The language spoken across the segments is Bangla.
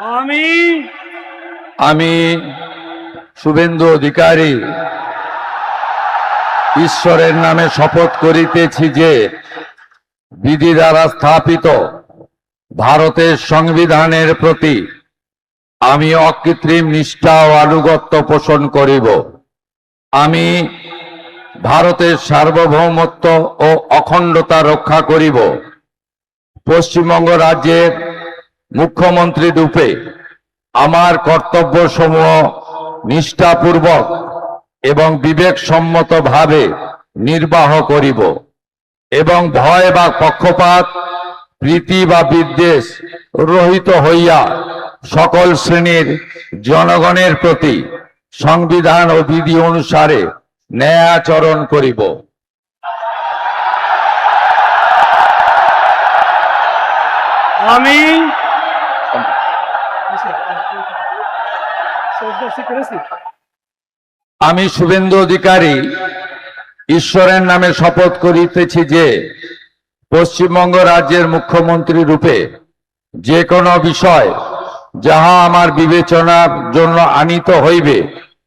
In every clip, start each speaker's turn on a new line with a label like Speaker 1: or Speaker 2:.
Speaker 1: আমি
Speaker 2: আমি শুভেন্দু অধিকারী ঈশ্বরের নামে শপথ করিতেছি যে বিধি দ্বারা স্থাপিত ভারতের সংবিধানের প্রতি আমি অকৃত্রিম নিষ্ঠা ও আনুগত্য পোষণ করিব। আমি ভারতের সার্বভৌমত্ব ও অখণ্ডতা রক্ষা করিব। পশ্চিমবঙ্গ রাজ্যের মুখ্যমন্ত্রী রূপে আমার কর্তব্যসমূহ নিষ্ঠাপূর্বক এবং বিবেকসম্মতভাবে নির্বাহ করিব এবং ভয় বা পক্ষপাত, প্রীতি বা বিদ্বেষ রহিত হইয়া সকল শ্রেণীর জনগণের প্রতি সংবিধান ও বিধি অনুসারে ন্যায় আচরণ করিব।
Speaker 1: আমি
Speaker 2: আমি শুভেন্দু অধিকারী ঈশ্বরের নামে শপথ করিতেছি যে পশ্চিমবঙ্গ রাজ্যের মুখ্যমন্ত্রী রূপে যে কোনো বিষয় যাহা আমার বিবেচনার জন্য আনিত হইবে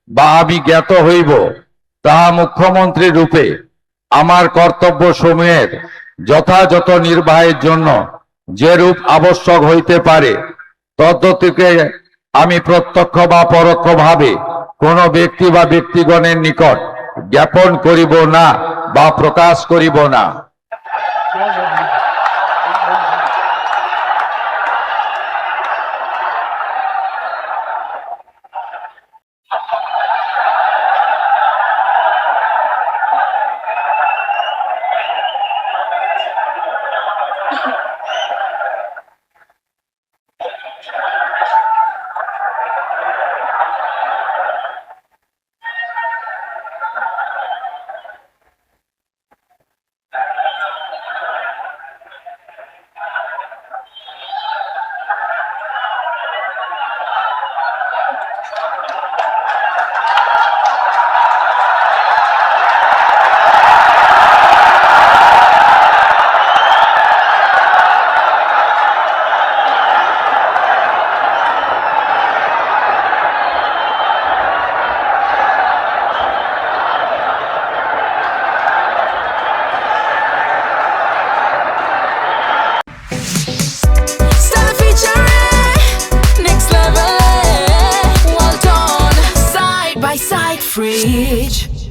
Speaker 2: বা আমি জ্ঞাত হইব, তাহা মুখ্যমন্ত্রী রূপে আমার কর্তব্য সমূহের যথাযথ নির্বাহের জন্য যেরূপ আবশ্যক হইতে পারে তদ্গতিকে আমি প্রত্যক্ষ বা পরোক্ষভাবে কোন ব্যক্তি বা ব্যক্তিগণের নিকট জ্ঞাপন করিব না বা প্রকাশ করিব না।
Speaker 3: Fridge.